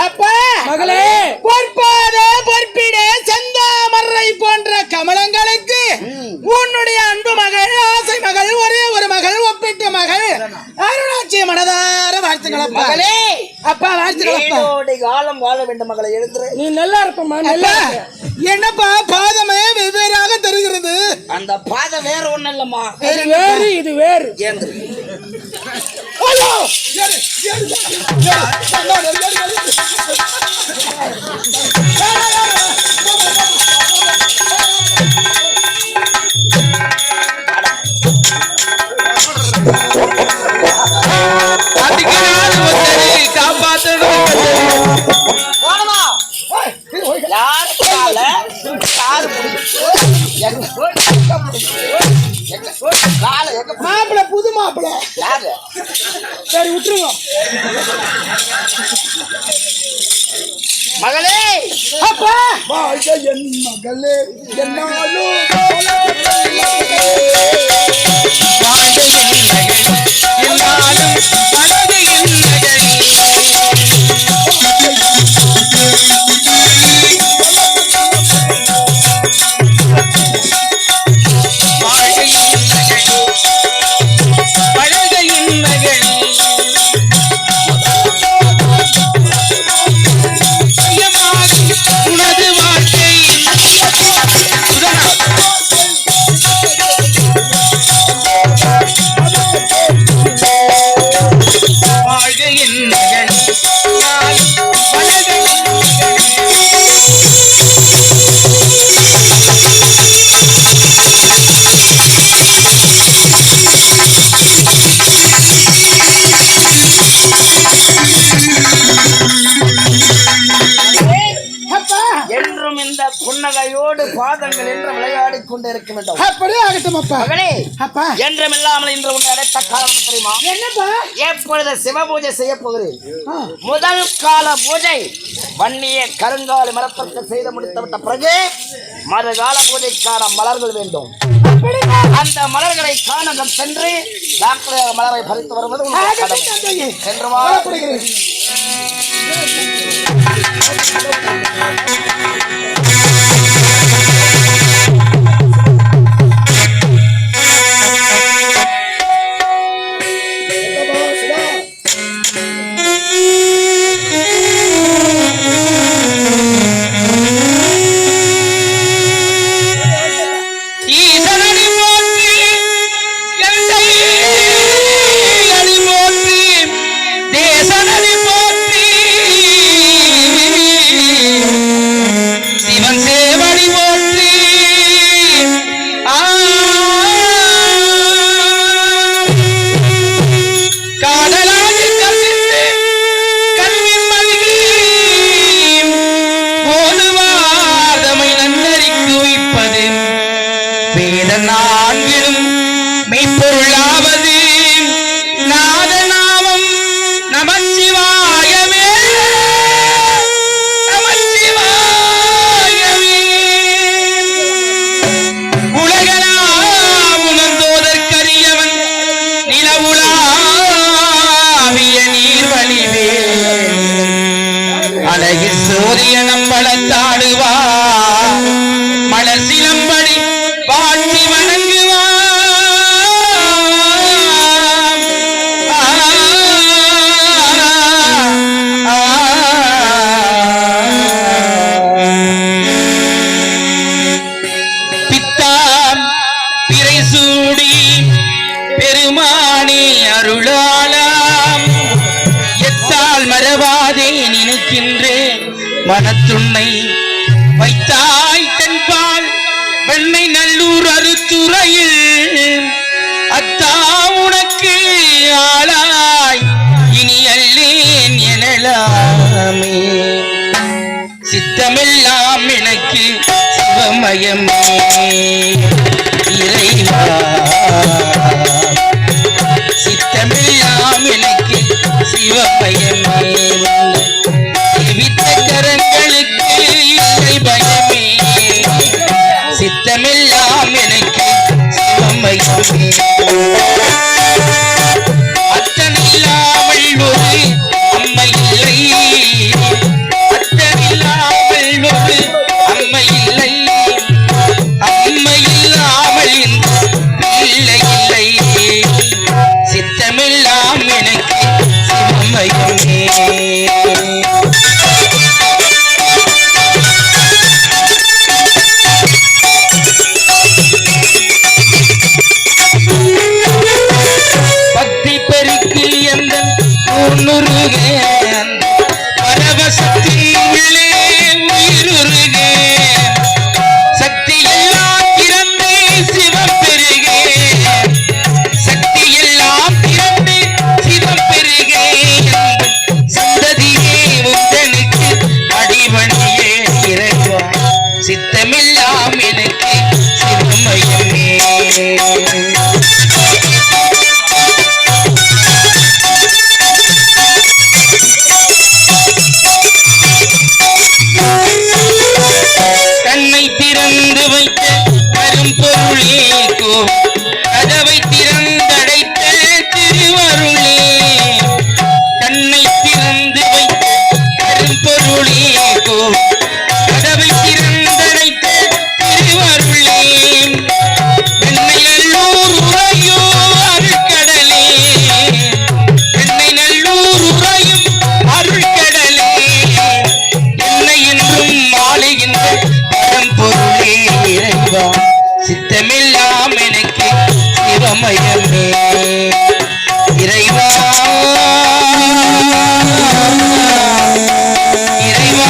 அப்பா மகளே, பொற்பாத பொற்பிட செந்தாமரை போன்ற கமலங்களுக்கு உன்னுடைய அன்பு மகள், ஆசை மகள், ஒரே ஒரு மகள், ஒப்பிட்ட மகள் அருணாட்சி மனதார வாழ்த்துக்கள் மகளே. அப்பா வாழ்த்துக்கள். காலம் வாழ வேண்டும் மகளை. எழுந்துரு. நீ நல்லா இருப்பமா. நல்லா என்னப்பா பாதமே வெவ்வேறாக தருகிறது. அந்த பாதம் வேற ஒண்ணு இல்லம்மா. வேறு இது வேறு. மாப்பிள்ள புது மாப்பிள்ள. சரி விட்டுருங்க மகளே. அப்பா என் மகளே என்னாலும் புன்னகையோடு பாதங்கள் என்று விளையாடிக் கொண்டிருக்க வேண்டும். அப்படியே ஆகட்டும் அப்பா. மகளே, அப்பா என்றும் இல்லாமல் இன்று உன்னை அடைத்த காரணம் தெரியுமா? என்னப்பா? எப்பொழுது சிவ பூஜை செய்ய போகிறேன். முதல் கால பூஜை வன்னிய கருங்காலி மரத்திற்கு செய்து முடித்துவிட்ட பிறகு மறுகால பூஜைக்கான மலர்கள் வேண்டும். அந்த மலர்களை காண சென்று மலரை பறித்து வருவது சென்று வா. சூரியனம் வளர்த்தாடுவா மலர் சிலம்படி பாட்டி வணங்குவா பித்தாம் பிறை சூடி பெருமானே அருளாலாம் எத்தால் மறவாதே நினைக்கின்றேன் மனத்துன்னை வைத்தாய் தென்பால் வெண்ணை நல்லூர் அறுத்துறையில் அத்தா உனக்கு ஆளாய் இனி அல்லேன் எனலாமே சித்தமெல்லாம் எனக்கு சிவமயமே இறைவா சித்தமெல்லாம் எனக்கு சிவமயமே கரங்களுக்கு இல்லை பயமே சித்தமெல்லாம் எனக்கு சிவமயமே அத்தனில்லாமல் ஒரு அம்மையில் உருக பரவசத்தின் உள்ளே உயிருருக சக்தி எல்லாம் திறந்து சிவம் பெருக சக்தி எல்லாம் திறந்து சிவம் பெருக சந்ததியே உந்தனுக்கு அடிபணியே இறைவா சித்தமெல்லாம் எனக்கு சிவமயமே கண்ணை திறந்து வைத்த கரும்பொருளே கதவை திறந்தடைத்த திருவருளே கண்ணை திறந்து வைத்த கரும்பொருளே கதவை திறந்தடைத்த திருவருளே என்னை நல்லூர் உறையோ அருட்கடலே என்னை நல்லூர் உறையும் அருட்கடலே என்னை என்றும் மாளுகின்ற பரம்பொருளே இறைவா சித்தமெல்லாம் எனக்கு சிவமயமே இறைவா இறைவா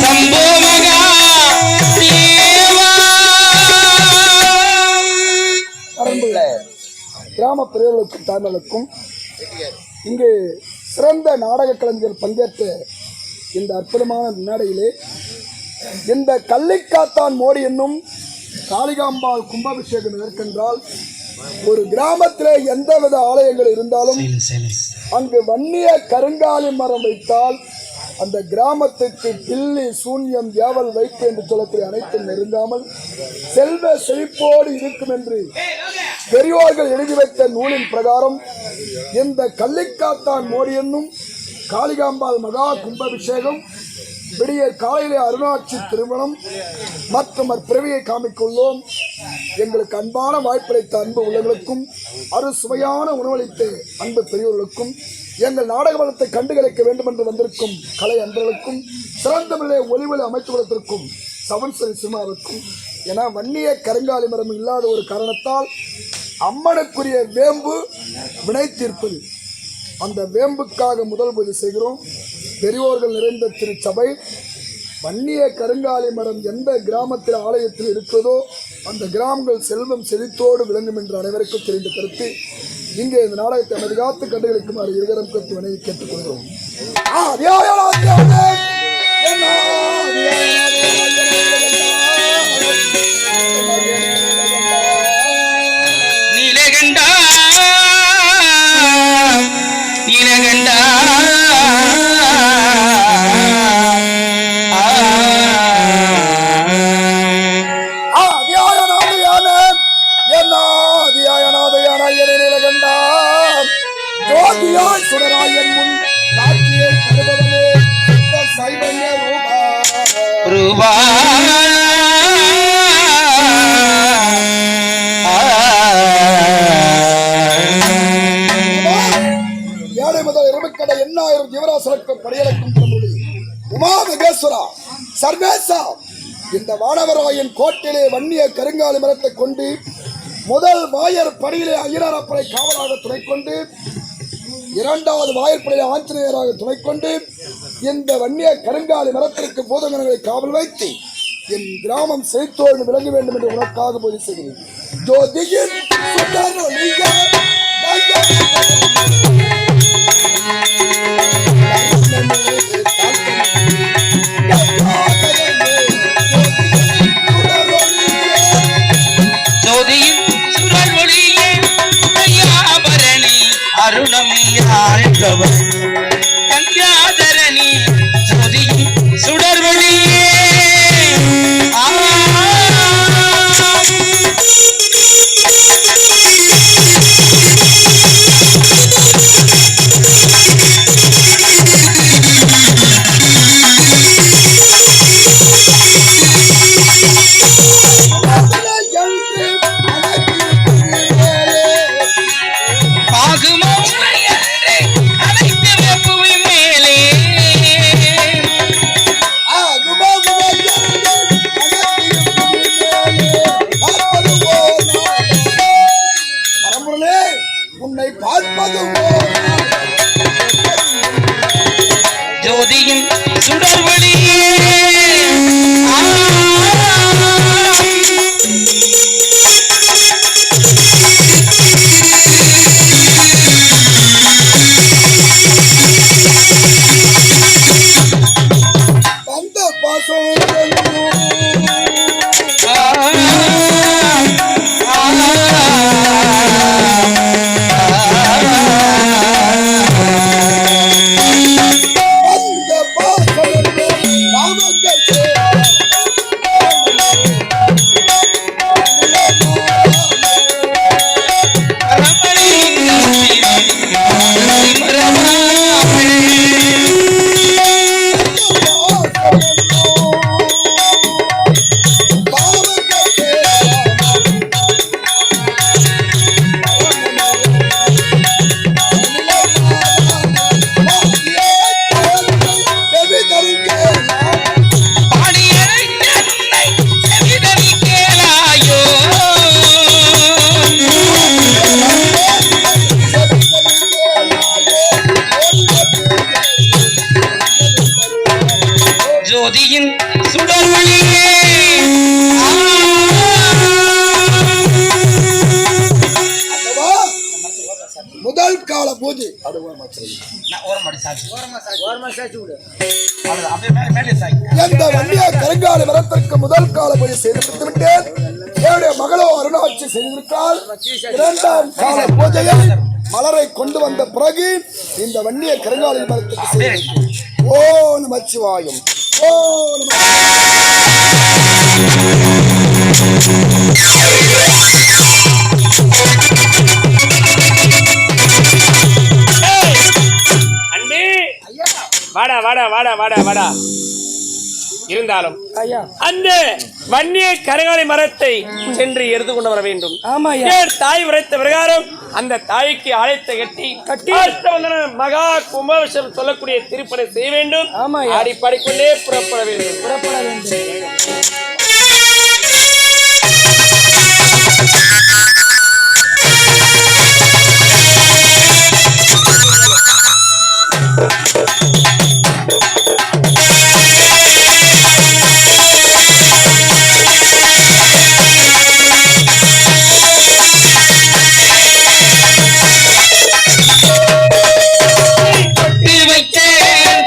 சம்போ மகா தேவா அன்புள்ள கிராம பிரிவுகளுக்கும் தாய்களுக்கும் இங்கு சிறந்த நாடக கலைஞர்கள் பங்கேற்ற இந்த அற்புதமான மேடையிலே இந்த கள்ளிக்காத்தான் மோடி என்னும் காளிகாம்பாள் கும்பாபிஷேகம் எதற்கென்றால் ஒரு கிராமத்திலே எந்தவித ஆலயங்கள் இருந்தாலும் அங்கு வன்னிய கருங்காலி மரம் வைத்தால் அந்த கிராமத்துக்கு பில்லி சூன்யம் ஏவல் வைப்பு என்று சொல்லக்கூடிய அனைத்தும் நெருங்காமல் செல்வ செழிப்போடு இருக்கும் என்று பெரியோர்கள் எழுதி வைத்த நூலின் பிரகாரம் இந்த கள்ளிக்காத்தான் மோடி என்னும் காளிகாம்பாள் மகா கும்பாபிஷேகம் விடிய காலையிலே அருணாட்சி திருமணம் மற்றும் அப்பிறவியை காமிக்குள்ளோம். எங்களுக்கு அன்பான வாய்ப்பளித்த அன்பு உள்ளவர்களுக்கும் அறுசுவையான உணவளித்த அன்பு பெரியவர்களுக்கும் எங்கள் நாடக வளத்தை கண்டுகளிக்க வேண்டும் என்று வந்திருக்கும் கலை அன்பர்களுக்கும் சிறந்தமிழே ஒளிவெளி அமைத்துவதற்கும் சவன்சரி சினிமாவிற்கும் என வன்னிய கருங்காலி மரம் இல்லாத ஒரு காரணத்தால் அம்மனுக்குரிய வேம்பு வினை தீர்ப்பது அந்த வேம்புக்காக முதல் பூஜை செய்கிறோம். பெரியோர்கள் நிறைந்த திருச்சபை வன்னிய கருங்காலி மரம் எந்த கிராமத்தில் ஆலயத்தில் இருக்கிறதோ அந்த கிராமங்கள் செல்வம் செழித்தோடு விளங்கும் என்று அனைவருக்கும் தெரிந்த கருத்து இங்கே இந்த நாடகத்தை அமைதிகாத்து கண்டுகளுக்குமாறு இருகரம் கருத்து வணையை கேட்டுக்கொள்கிறோம். நீலகண்டா நீலகண்டா சுடராயன் முன் காட்சியை தருபவனே சைவன்ய ரூபா ஏழை முதல் இருமக்கடை 8000 ஜீவராசனுக்கும் படியலுக்கும் தமிழி உமா மகேஸ்வரா சர்வேசா இந்த வானவராயன் கோட்டிலே வன்னிய கருங்காலி மரத்தை கொண்டு முதல் வாயர் படியிலே ஐயனாரப்படை காவலாக துணை கொண்டு இரண்டாவது வாயிற்படையிலே ஆஞ்சநேயராக துணை கொண்டு இந்த வன்னிய கருங்காலி மரத்திற்கு பூதகணங்களை காவல் வைத்து என் கிராமம் செழித்தோடு விளங்க வேண்டும் என்று உனக்காக பூஜை செய்கிறேன். ஜோதியின் ஜோதியின் சுடர் ஒளியே உதயாபரணி அருணமியாழ்பவன் கன்யாதரணி ஜோதியின் சுடர் ஒளியே பாகுமோ அனைத்து சுடர் ஒளியே அந்த பாசம் அந்த பாசம் ராமங்கள் ஜோதியின் சுடர் ஒளியே முதல் கால பூஜை எந்த வண்டிய கருங்காலி மரத்திற்கு முதல் கால பூஜை செய்து முடித்துவிட்டேன். என்னுடைய மகளோ அருணாட்சி செய்திருக்காள். இரண்டாம் கால பூஜையை மலரை கொண்டு வந்த பிறகு இந்த வண்டிய கருங்காலி மரத்துக்கு செய்து ஓ நமச்சிவாயம் ஓ அன்பே வாடா வாடா வாடா வாடா வாடா. இருந்தாலும் அந்த வன்னிய கருங்காலி மரத்தை சென்று எடுத்து கொண்டு வர வேண்டும். தாய் உரைத்த பிரகாரம் அந்த தாய்க்கு ஆலயத்தை கட்டி மகா கும்பாபிஷேகம் சொல்லக்கூடிய திருப்பணி செய்ய வேண்டும். ஆடி பாடிக்கொண்டே புறப்பட வேண்டும். வைத்தேன்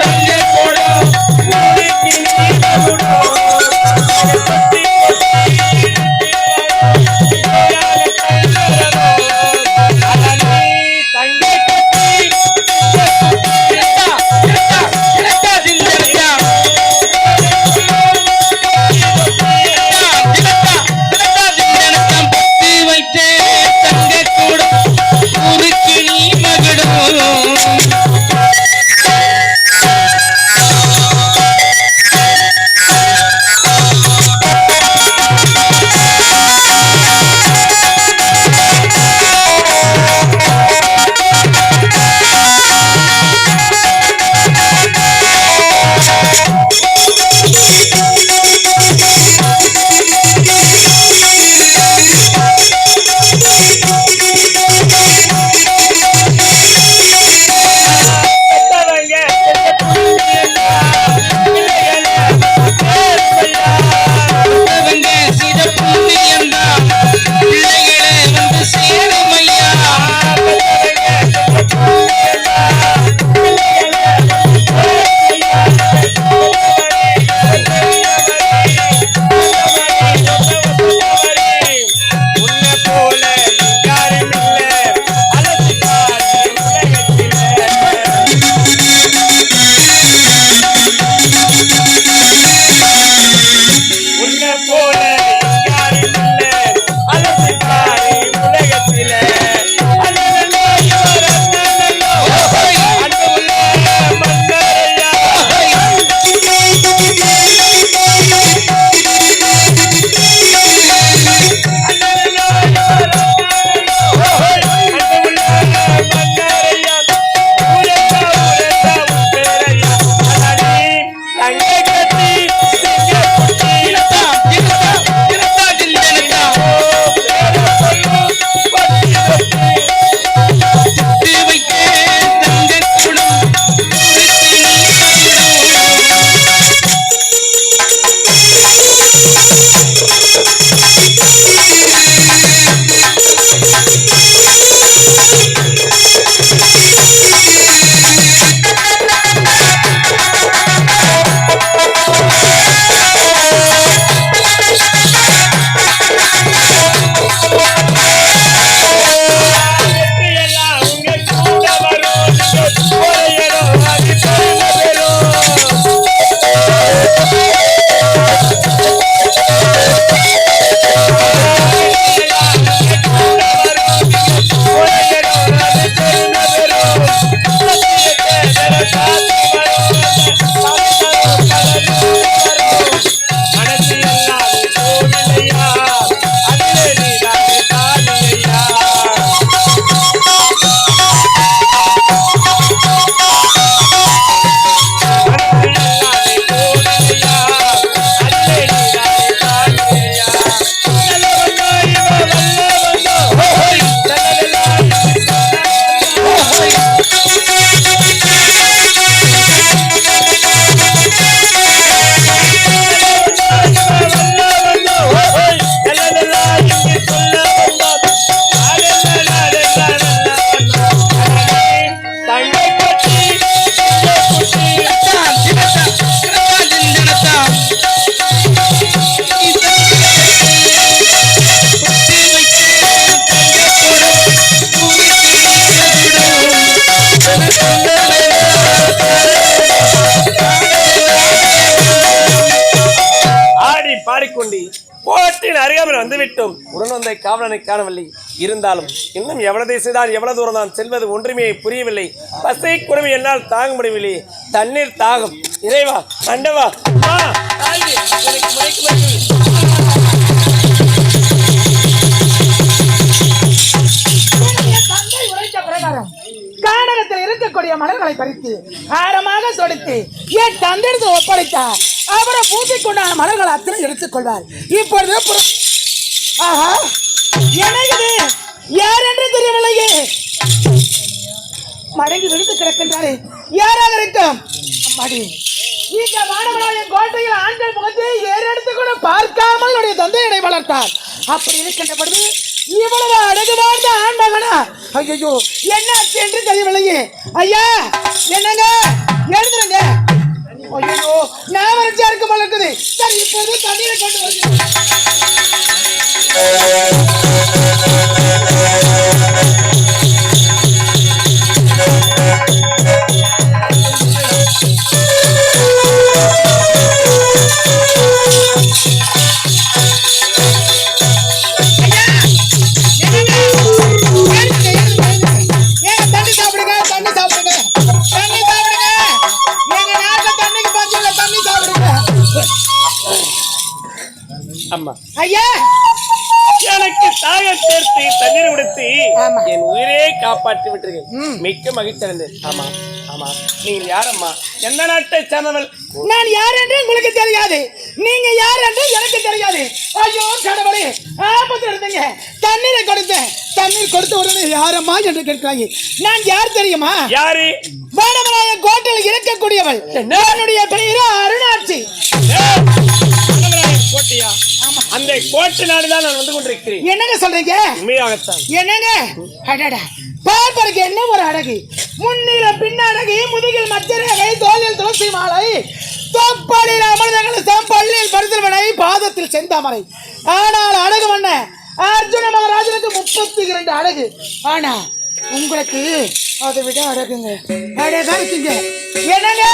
ஆடி பாடிக்கொண்டு கோட்டின் அருகாமல் வந்துவிட்டோம். உடன் வந்த காவலனை காணவில்லை. இருந்தாலும் இன்னும் எவ்வளவு தேசதான் எவ்வளவு தூரம் தான் செல்வது ஒன்றுமே புரியவில்லை. பசை குடுமி என்னால் தாங்க முடியவில்லை. தண்ணீர் தாகம். இறைவா கண்டவா கானகத்தில் இருக்கக்கூடிய மலர்களை பறித்து ஆரமாக தொடுத்து என் தந்திரத்தை ஒப்படைத்தார். அவரை பூசிக்கொண்டான மலர்கள் அத்தனை எடுத்துக் கொள்வார். இப்பொழுது ஆஹா எனக்கு யார் என்று தெரியவில்லையே. மடங்கி விழுந்து கிடக்கின்றாரே, யாராக இருக்கும்? அம்மாடி, இந்த மாணவனாய கோட்டையில் ஆண்கள் முகத்தை ஏறெடுத்து கூட பார்க்காமல் என்னுடைய தந்தையனை வளர்த்தார். அப்படி இருக்கின்ற பொழுது இவ்வளவு அழகு வாழ்ந்த ஆண் மகனா? ஐயோ, என்ன என்று தெரியவில்லையே. ஐயா என்னங்க, எழுதுருங்க. ஐயோ, நான் வரைச்சா இருக்க போல இருக்குது. சரி, இப்போது தண்ணீரை கொண்டு வருகிறேன். அம்மா ஐயா, எனக்கு தாக சேர்த்து தண்ணீர் உடுத்தி என் உயிரே காப்பாற்றி விட்டீர்கள். மிக்க மகிழ்ச்சி அடைந்தேன். ஆமா ஆமா, நீங்கள் யாரம்மா? எந்த நாட்டை சேர்ந்தவள்? நான் யார் என்று உங்களுக்கு தெரியாது, நீங்க யார் என்று எனக்கு தெரியாது. ஐயோ கடவுளே, ஆபத்து இருந்தீங்க. தண்ணீரை கொடுத்தேன். தண்ணீர் கொடுத்த உடனே யாரம்மா என்று கேட்கிறாங்க. நான் யார் தெரியுமா? யாரு? வானவராய கோட்டையில் இருக்கக்கூடியவள். என்னுடைய பெயர் அருணாட்சி. கோட்டையா? அந்த கோட்டை நாடுதான் நான் வந்து கொண்டிருக்கிறேன். என்னங்க சொல்றீங்க? உண்மையாகத்தான். என்னங்க பார்ப்பதற்கு என்ன ஒரு அழகு. முன்னில பின்னழகி, முதுகில் மச்சரகை, தோளில் துளசி மாலை, தொப்பலில் அமிர்தங்கள், பள்ளியில் பரிசல்வனை, பாதத்தில் செந்தாமரை. ஆனால் அழகு வண்ண அர்ஜுன மகாராஜனுக்கு 32 அழகு. ஆனா உங்களுக்கு அதை விட அழகுங்க, அழகா இருக்குங்க. என்னங்க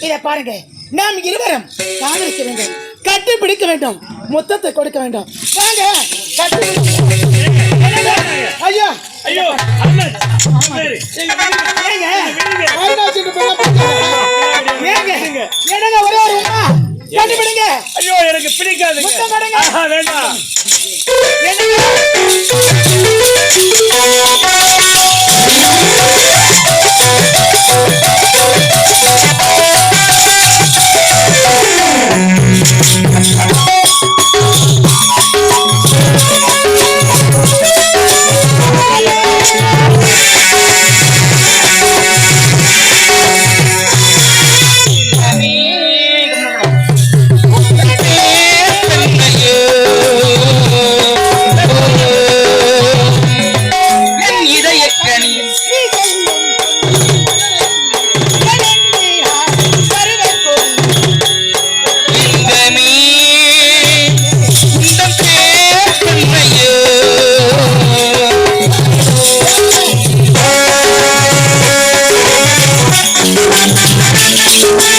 இத பாருங்க, நாம் இருவரும் காதலிக்க வேண்டும், கட்டி பிடிக்க வேண்டும், முத்தத்தை கொடுக்க வேண்டும். வாங்க கட்டி ஐயோ ஐயோ என்னங்க ஒரே ஒரு உமா கட்டி பிடிங்க. ஐயோ எனக்கு பிடிக்காது. வேண்டாம். Thank you.